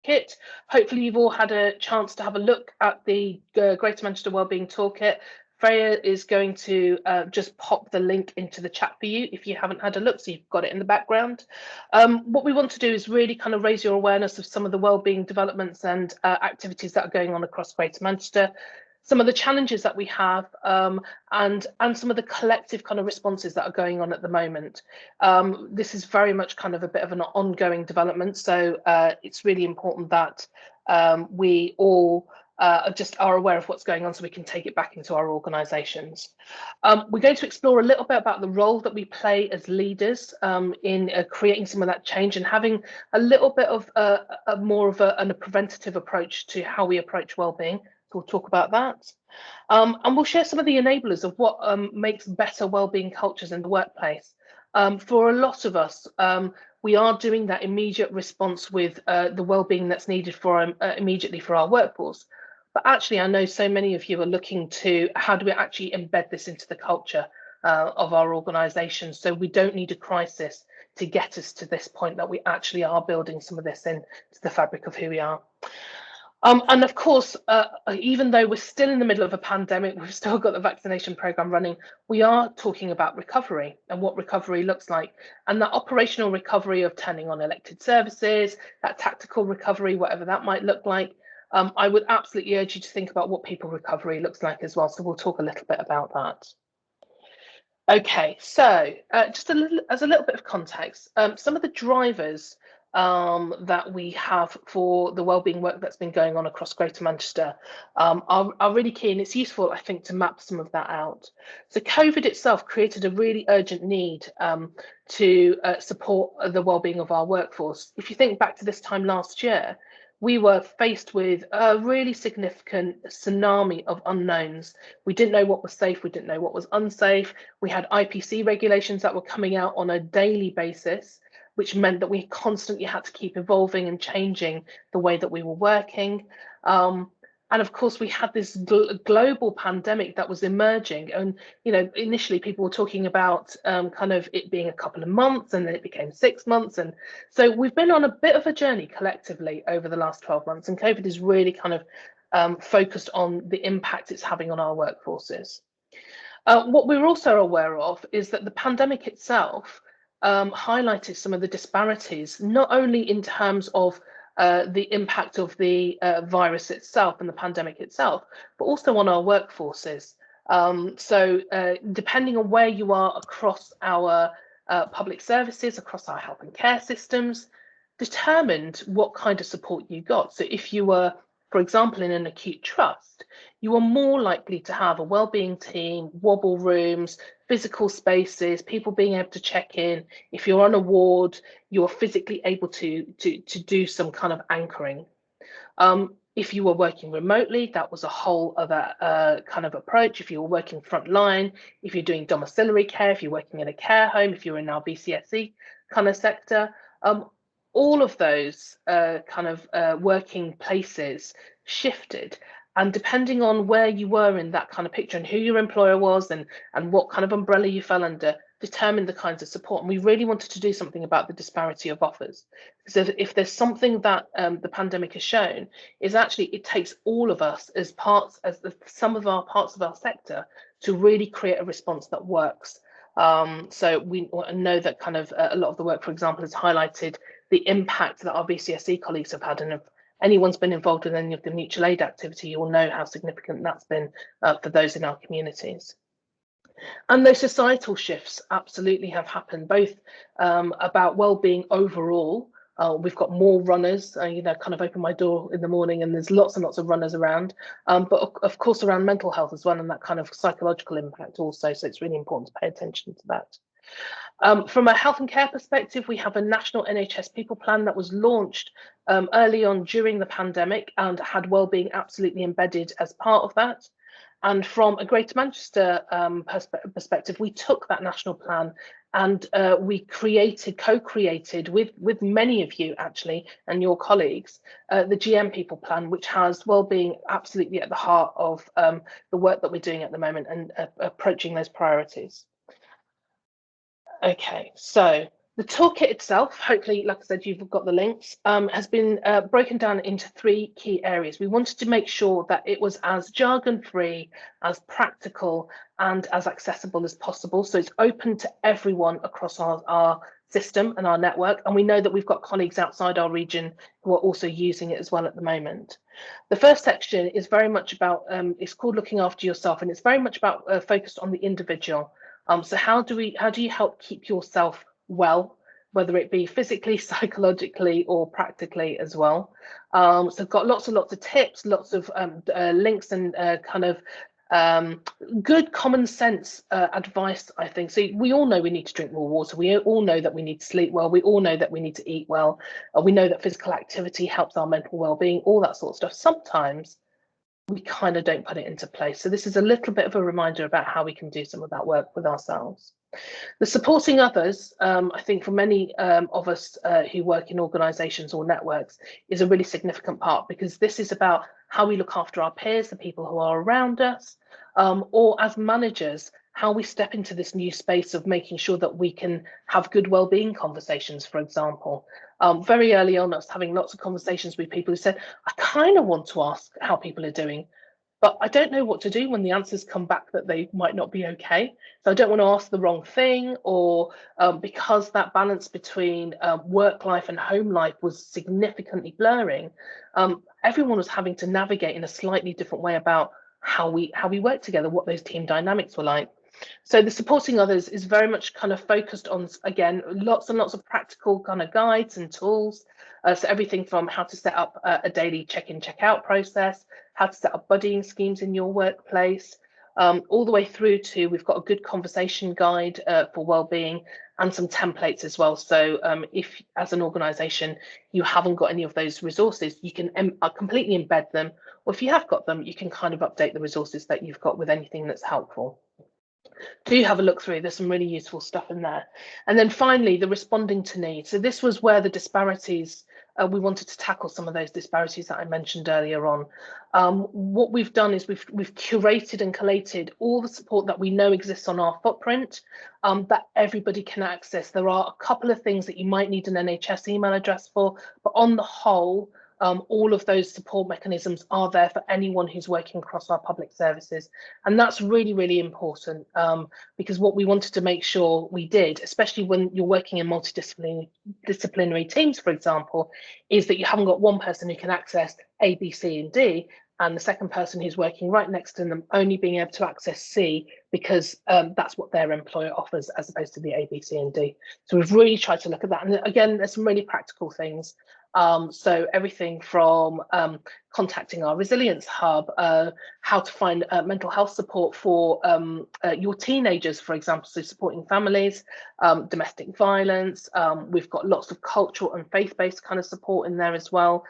Toolkit. Hopefully you've all had a chance to have a look at the Greater Manchester Wellbeing Toolkit. Freya is going to just pop the link into the chat for you if you haven't had a look, so you've got it in the background. What we want to do is really kind of raise your awareness of some of the wellbeing developments and activities that are going on across Greater Manchester, some of the challenges that we have, and some of the collective kind of responses that are going on at the moment. This is very much kind of a bit of an ongoing development, so it's really important that we all just are aware of what's going on so we can take it back into our organisations. We're going to explore a little bit about the role that we play as leaders in creating some of that change and having a little bit of more of a preventative approach to how we approach wellbeing. So we'll talk about that. And we'll share some of the enablers of what makes better wellbeing cultures in the workplace. For a lot of us, we are doing that immediate response with the wellbeing that's needed for immediately for our workforce. But actually, I know so many of you are looking to how do we actually embed this into the culture of our organisations, so we don't need a crisis to get us to this point that we actually are building some of this into the fabric of who we are. And of course, even though we're still in the middle of a pandemic, we've still got the vaccination programme running, we are talking about recovery and what recovery looks like. And that operational recovery of turning on elected services, that tactical recovery, whatever that might look like, I would absolutely urge you to think about what people recovery looks like as well. So we'll talk a little bit about that. Okay, so just as a little bit of context, some of the drivers that we have for the wellbeing work that's been going on across Greater Manchester are really key, and it's useful, I think, to map some of that out. So COVID itself created a really urgent need to support the wellbeing of our workforce. If you think back to this time last year, we were faced with a really significant tsunami of unknowns. We didn't know what was safe, we didn't know what was unsafe. We had IPC regulations that were coming out on a daily basis, which meant that we constantly had to keep evolving and changing the way that we were working. And of course, we had this global pandemic that was emerging. And, you know, initially people were talking about kind of it being a couple of months, and then it became 6 months. And so we've been on a bit of a journey collectively over the last 12 months. And COVID is really kind of focused on the impact it's having on our workforces. What we're also aware of is that the pandemic itself highlighted some of the disparities, not only in terms of the impact of the virus itself and the pandemic itself, but also on our workforces. So depending on where you are across our public services, across our health and care systems, determined what kind of support you got. So if you were, for example, in an acute trust, you are more likely to have a wellbeing team, wobble rooms, physical spaces, people being able to check in. If you're on a ward, you're physically able to do some kind of anchoring. If you were working remotely, that was a whole other kind of approach. If you were working frontline, if you're doing domiciliary care, if you're working in a care home, if you're in our BCSE kind of sector, all of those kind of working places shifted. And depending on where you were in that kind of picture and who your employer was and what kind of umbrella you fell under, determined the kinds of support. And we really wanted to do something about the disparity of offers. So if there's something that the pandemic has shown, is actually it takes all of us as some of our parts of our sector to really create a response that works. So we know that kind of a lot of the work, for example, has highlighted the impact that our BCSE colleagues have had, and if anyone's been involved in any of the mutual aid activity, you will know how significant that's been for those in our communities. And those societal shifts absolutely have happened, both about wellbeing overall. We've got more runners, you know, kind of open my door in the morning and there's lots and lots of runners around, but of course around mental health as well, and that kind of psychological impact also. So it's really important to pay attention to that. From a health and care perspective, we have a national NHS people plan that was launched early on during the pandemic and had wellbeing absolutely embedded as part of that. And from a Greater Manchester perspective, we took that national plan and we co-created with many of you actually and your colleagues, the GM people plan, which has wellbeing absolutely at the heart of the work that we're doing at the moment and approaching those priorities. Okay, so The toolkit itself, hopefully, like I said, you've got the links, has been broken down into 3 key areas. We wanted to make sure that it was as jargon-free, as practical, and as accessible as possible. So it's open to everyone across our system and our network. And we know that we've got colleagues outside our region who are also using it as well at the moment. The first section is very much about, it's called Looking After Yourself, and it's very much about focused on the individual. So how do you help keep yourself well, whether it be physically, psychologically, or practically as well. So I've got lots and lots of tips, lots of links and good common sense advice, I think. So we all know we need to drink more water. We all know that we need to sleep well. We all know that we need to eat well. We know that physical activity helps our mental well-being, all that sort of stuff. Sometimes we kind of don't put it into place. So this is a little bit of a reminder about how we can do some of that work with ourselves. The supporting others, I think for many of us who work in organisations or networks, is a really significant part, because this is about how we look after our peers, the people who are around us, or as managers, how we step into this new space of making sure that we can have good well-being conversations, for example. Very early on, I was having lots of conversations with people who said, I kind of want to ask how people are doing, but I don't know what to do when the answers come back that they might not be okay. So I don't want to ask the wrong thing, or because that balance between work life and home life was significantly blurring, everyone was having to navigate in a slightly different way about how we work together, what those team dynamics were like. So the supporting others is very much kind of focused on, again, lots and lots of practical kind of guides and tools. So everything from how to set up a daily check-in, check-out process, how to set up buddying schemes in your workplace, all the way through to, we've got a good conversation guide for wellbeing and some templates as well. So if as an organisation you haven't got any of those resources, you can completely embed them, or if you have got them, you can kind of update the resources that you've got with anything that's helpful. Do have a look through, there's some really useful stuff in there. And then finally, the responding to needs. So this was where the disparities, we wanted to tackle some of those disparities that I mentioned earlier on. What we've done is we've curated and collated all the support that we know exists on our footprint, that everybody can access. There are a couple of things that you might need an NHS email address for, but on the whole, all of those support mechanisms are there for anyone who's working across our public services. And that's really, really important, because what we wanted to make sure we did, especially when you're working in multidisciplinary teams, for example, is that you haven't got one person who can access A, B, C, and D, and the second person who's working right next to them only being able to access C because that's what their employer offers, as opposed to the A, B, C, and D. So we've really tried to look at that. And again, there's some really practical things. So everything from contacting our resilience hub, how to find mental health support for your teenagers, for example, so supporting families, domestic violence. We've got lots of cultural and faith-based kind of support in there as well,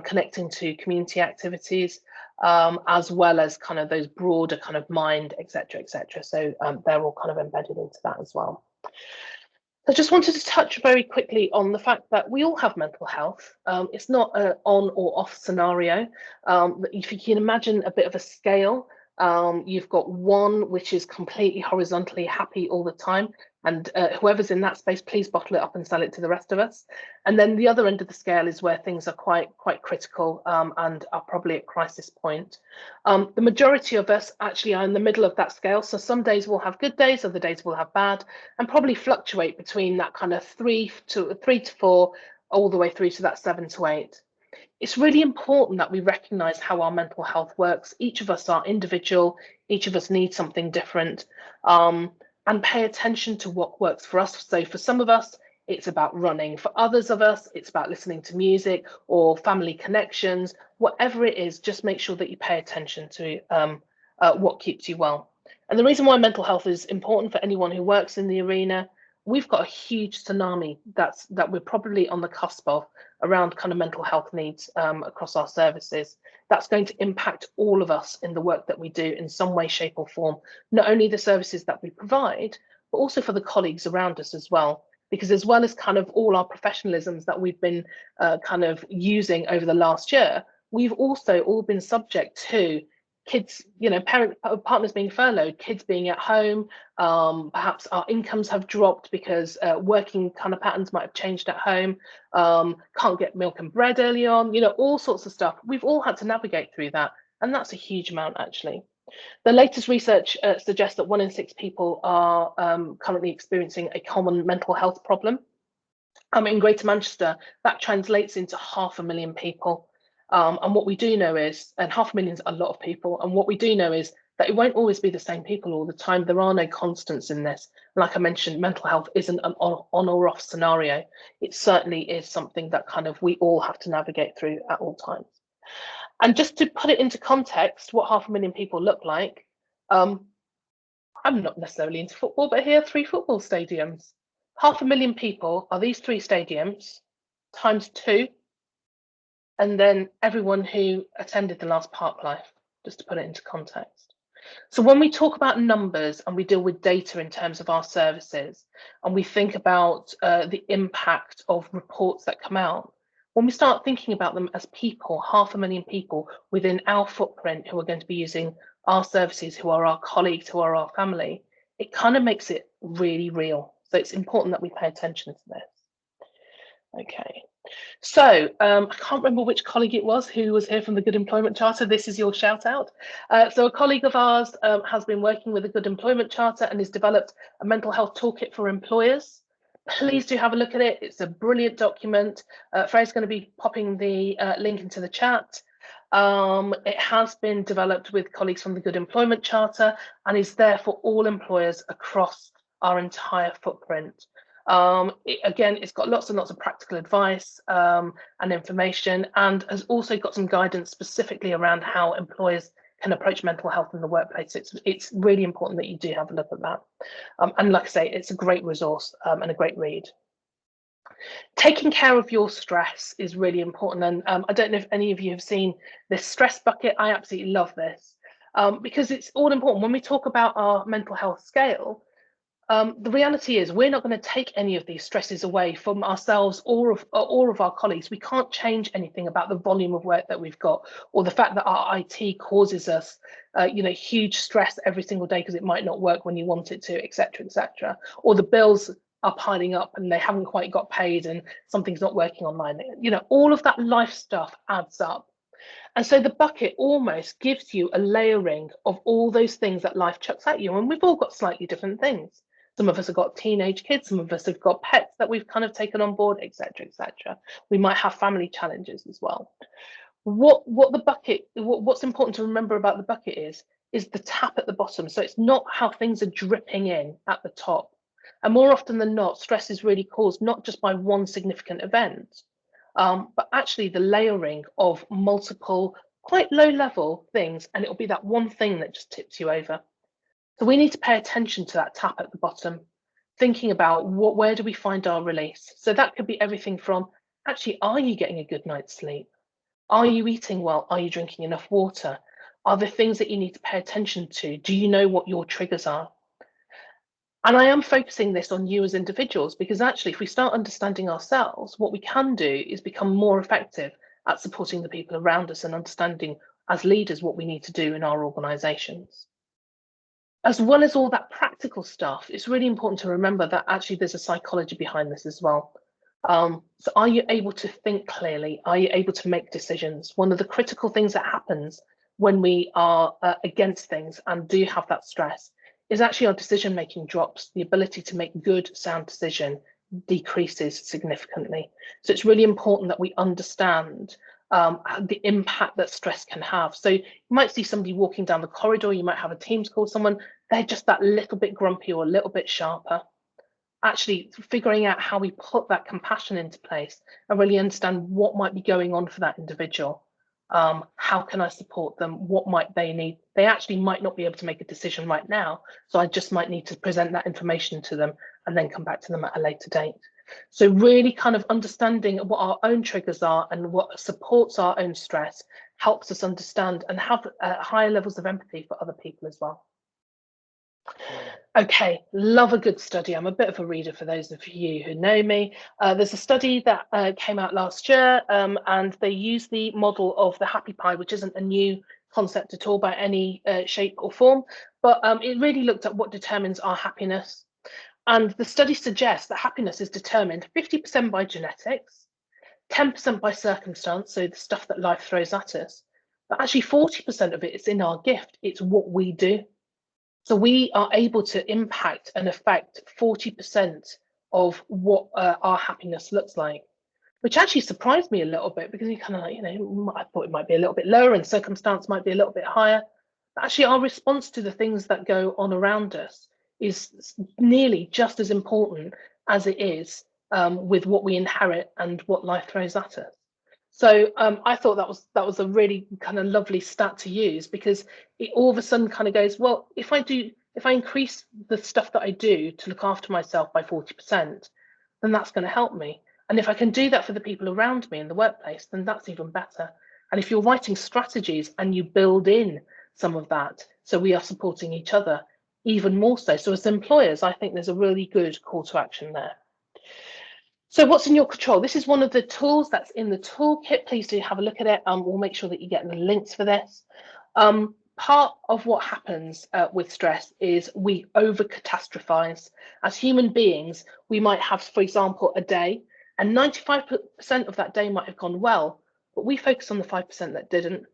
connecting to community activities, as well as kind of those broader kind of mind, etc., etc. So they're all kind of embedded into that as well. I just wanted to touch very quickly on the fact that we all have mental health. It's not an on or off scenario. If you can imagine a bit of a scale, you've got one which is completely horizontally happy all the time, and whoever's in that space, please bottle it up and sell it to the rest of us. And then the other end of the scale is where things are quite critical and are probably at crisis point. The majority of us actually are in the middle of that scale. So some days we'll have good days, other days we'll have bad, and probably fluctuate between that kind of 3 to 4, all the way through to that 7 to 8. It's really important that we recognise how our mental health works. Each of us are individual, each of us needs something different, and pay attention to what works for us. So for some of us, it's about running. For others of us, it's about listening to music or family connections. Whatever it is, just make sure that you pay attention to what keeps you well. And the reason why mental health is important for anyone who works in the arena, we've got a huge tsunami that we're probably on the cusp of around kind of mental health needs across our services. That's going to impact all of us in the work that we do in some way, shape or form, not only the services that we provide, but also for the colleagues around us as well. Because as well as kind of all our professionalisms that we've been kind of using over the last year, we've also all been subject to kids, partners being furloughed, kids being at home, perhaps our incomes have dropped because working kind of patterns might have changed at home, can't get milk and bread early on, all sorts of stuff. We've all had to navigate through that, and that's a huge amount, actually. The latest research suggests that 1 in 6 people are currently experiencing a common mental health problem. In Greater Manchester, that translates into 500,000 people. And what we do know is, and 500,000 is a lot of people, and what we do know is that it won't always be the same people all the time. There are no constants in this. Like I mentioned, mental health isn't an on or off scenario. It certainly is something that kind of we all have to navigate through at all times. And just to put it into context, what 500,000 people look like, I'm not necessarily into football, but here are 3 football stadiums. 500,000 people are these 3 stadiums times 2, and then everyone who attended the last Park Life, just to put it into context. So when we talk about numbers and we deal with data in terms of our services, and we think about the impact of reports that come out, when we start thinking about them as people, 500,000 people within our footprint who are going to be using our services, who are our colleagues, who are our family, it kind of makes it really real. So it's important that we pay attention to this. Okay. So I can't remember which colleague it was who was here from the Good Employment Charter. This is your shout out. So a colleague of ours has been working with the Good Employment Charter and has developed a mental health toolkit for employers. Please do have a look at it. It's a brilliant document. Freya's going to be popping the link into the chat. It has been developed with colleagues from the Good Employment Charter and is there for all employers across our entire footprint. Again, it's got lots and lots of practical advice and information, and has also got some guidance specifically around how employers can approach mental health in the workplace. It's really important that you do have a look at that. And like I say, it's a great resource and a great read. Taking care of your stress is really important. And I don't know if any of you have seen this stress bucket. I absolutely love this because it's all important. When we talk about our mental health scale, the reality is we're not going to take any of these stresses away from ourselves or of our colleagues. We can't change anything about the volume of work that we've got, or the fact that our IT causes us, huge stress every single day because it might not work when you want it to, etc., etc. Or the bills are piling up and they haven't quite got paid and something's not working online. All of that life stuff adds up. And so the bucket almost gives you a layering of all those things that life chucks at you. And we've all got slightly different things. Some of us have got teenage kids, some of us have got pets that we've kind of taken on board, etc., etc. We might have family challenges as well. What's important to remember about the bucket is the tap at the bottom. So it's not how things are dripping in at the top. And more often than not, stress is really caused not just by one significant event, but actually the layering of multiple, quite low level things, and it'll be that one thing that just tips you over. So we need to pay attention to that tap at the bottom, thinking about where do we find our release? So that could be everything from, actually, are you getting a good night's sleep? Are you eating well? Are you drinking enough water? Are there things that you need to pay attention to? Do you know what your triggers are? And I am focusing this on you as individuals, because actually, if we start understanding ourselves, what we can do is become more effective at supporting the people around us and understanding as leaders what we need to do in our organisations. As well as all that practical stuff, it's really important to remember that actually there's a psychology behind this as well. So are you able to think clearly? Are you able to make decisions? One of the critical things that happens when we are against things and do have that stress is actually our decision making drops. The ability to make good, sound decision decreases significantly. So it's really important that we understand the impact that stress can have. So you might see somebody walking down the corridor, you might have a Teams call someone, they're just that little bit grumpy or a little bit sharper. Actually figuring out how we put that compassion into place and really understand what might be going on for that individual. How can I support them? What might they need? They actually might not be able to make a decision right now, so I just might need to present that information to them and then come back to them at a later date. So really kind of understanding what our own triggers are and what supports our own stress helps us understand and have higher levels of empathy for other people as well. Okay, love a good study. I'm a bit of a reader for those of you who know me. There's a study that came out last year and they use the model of the happy pie, which isn't a new concept at all by any shape or form, but it really looked at what determines our happiness. And the study suggests that happiness is determined 50% by genetics, 10% by circumstance, so the stuff that life throws at us, but actually 40% of it is in our gift. It's what we do. So we are able to impact and affect 40% of what our happiness looks like, which actually surprised me a little bit, because you kind of like, I thought it might be a little bit lower and circumstance might be a little bit higher. But actually, our response to the things that go on around us is nearly just as important as it is with what we inherit and what life throws at us. So I thought that was a really kind of lovely stat to use, because it all of a sudden kind of goes, well, if I increase the stuff that I do to look after myself by 40%, then that's going to help me. And if I can do that for the people around me in the workplace, then that's even better. And if you're writing strategies and you build in some of that, so we are supporting each other, even more so. So as employers, I think there's a really good call to action there. So what's in your control? This is one of the tools that's in the toolkit. Please do have a look at it. We'll make sure that you get the links for this. Part of what happens with stress is we over catastrophize. As human beings, we might have, for example, a day, and 95% of that day might have gone well, but we focus on the 5% that didn't,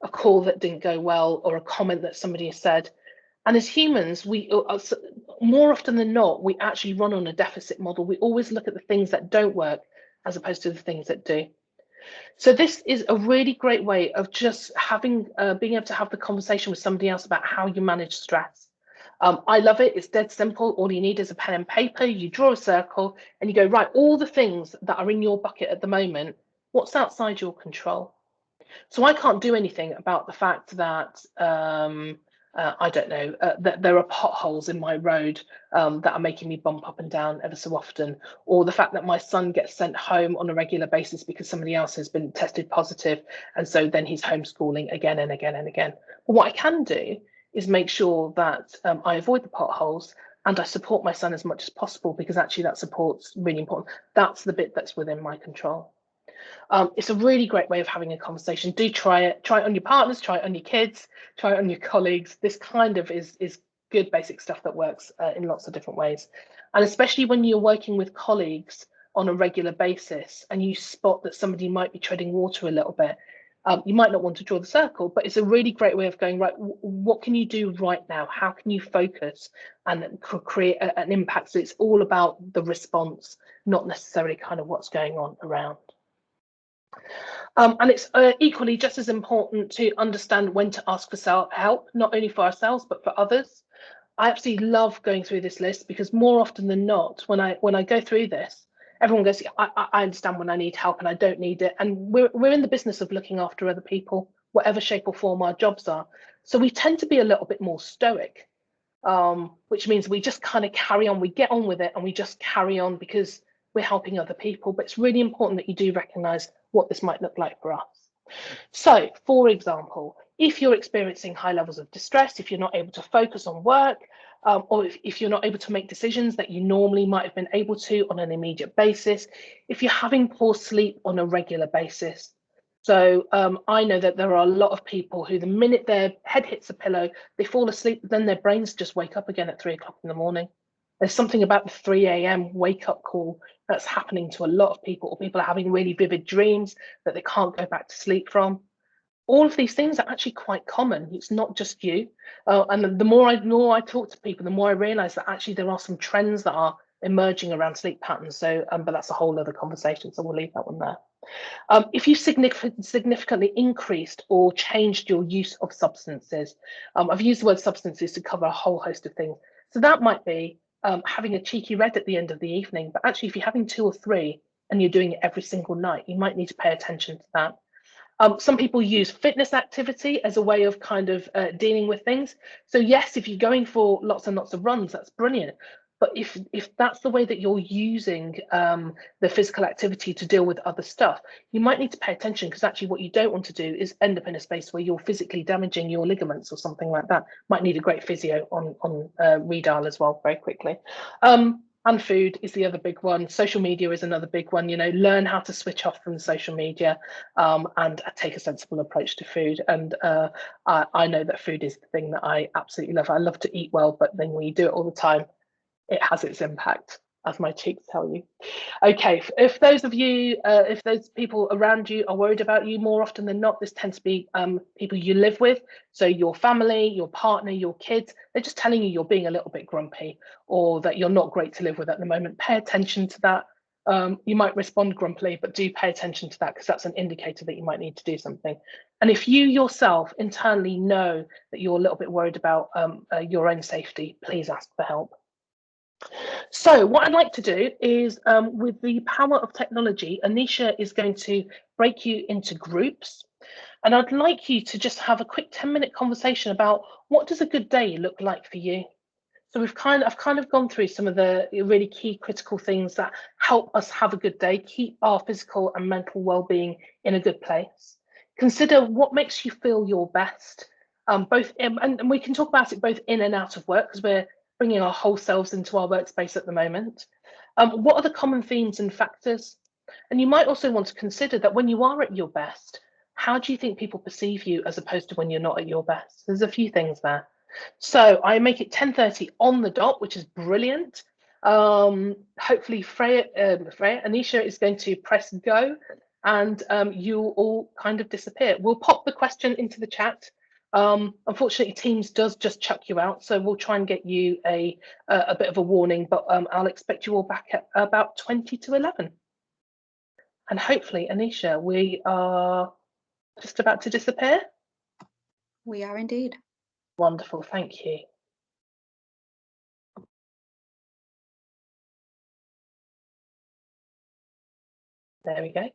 a call that didn't go well, or a comment that somebody has said. And as humans, we more often than not, we actually run on a deficit model. We always look at the things that don't work as opposed to the things that do. So this is a really great way of just having, being able to have the conversation with somebody else about how you manage stress. I love it. It's dead simple. All you need is a pen and paper. You draw a circle and you go, right, all the things that are in your bucket at the moment, what's outside your control? So I can't do anything about the fact that I don't know, that there are potholes in my road that are making me bump up and down ever so often, or the fact that my son gets sent home on a regular basis because somebody else has been tested positive, and so then he's homeschooling again and again and again. But what I can do is make sure that I avoid the potholes and I support my son as much as possible, because actually that support's really important. That's the bit that's within my control. It's a really great way of having a conversation. Do try it. Try it on your partners, try it on your kids, try it on your colleagues. This kind of is good basic stuff that works in lots of different ways. And especially when you're working with colleagues on a regular basis and you spot that somebody might be treading water a little bit, you might not want to draw the circle, but it's a really great way of going, right, what can you do right now? How can you focus and create an impact? So it's all about the response, not necessarily kind of what's going on around. And it's equally just as important to understand when to ask for help, not only for ourselves, but for others. I absolutely love going through this list, because more often than not, when I go through this, everyone goes, I understand when I need help and I don't need it. And we're in the business of looking after other people, whatever shape or form our jobs are. So we tend to be a little bit more stoic, which means we just kind of carry on, we get on with it and we just carry on because we're helping other people. But it's really important that you do recognize what this might look like for us. So, for example, if you're experiencing high levels of distress, if you're not able to focus on work, or if you're not able to make decisions that you normally might have been able to on an immediate basis, if you're having poor sleep on a regular basis. So I know that there are a lot of people who, the minute their head hits a pillow, they fall asleep, then their brains just wake up again at 3 o'clock in the morning. There's something about the 3 a.m. wake up call that's happening to a lot of people, or people are having really vivid dreams that they can't go back to sleep from. All of these things are actually quite common. It's not just you. And the more I talk to people, the more I realize that actually there are some trends that are emerging around sleep patterns. So, but that's a whole other conversation. So we'll leave that one there. If you significantly increased or changed your use of substances, I've used the word substances to cover a whole host of things. So that might be having a cheeky red at the end of the evening, but actually if you're having 2 or 3 and you're doing it every single night, you might need to pay attention to that. Some people use fitness activity as a way of kind of dealing with things. So yes, if you're going for lots and lots of runs, that's brilliant. But if that's the way that you're using the physical activity to deal with other stuff, you might need to pay attention, because actually what you don't want to do is end up in a space where you're physically damaging your ligaments or something like that. Might need a great physio on redial as well very quickly. And food is the other big one. Social media is another big one. Learn how to switch off from social media, and take a sensible approach to food. And I know that food is the thing that I absolutely love. I love to eat well, but then when you do it all the time, it has its impact, as my cheeks tell you. Okay, if those of you, if those people around you are worried about you, more often than not, this tends to be people you live with. So your family, your partner, your kids, they're just telling you you're being a little bit grumpy, or that you're not great to live with at the moment. Pay attention to that. You might respond grumpily, but do pay attention to that, because that's an indicator that you might need to do something. And if you yourself internally know that you're a little bit worried about your own safety, please ask for help. So what I'd like to do is, with the power of technology, Anisha is going to break you into groups. And I'd like you to just have a quick 10-minute conversation about, what does a good day look like for you? So I've kind of gone through some of the really key critical things that help us have a good day, keep our physical and mental well-being in a good place. Consider what makes you feel your best, both and we can talk about it both in and out of work, because we're bringing our whole selves into our workspace at the moment. What are the common themes and factors? And you might also want to consider that when you are at your best, how do you think people perceive you as opposed to when you're not at your best? There's a few things there. So I make it 10:30 on the dot, which is brilliant. Hopefully Anisha is going to press go, and you'll all kind of disappear. We'll pop the question into the chat. Unfortunately, Teams does just chuck you out, so we'll try and get you a bit of a warning, but I'll expect you all back at about 20 to 11. And hopefully, Anisha, we are just about to disappear. We are indeed. Wonderful, thank you. There we go.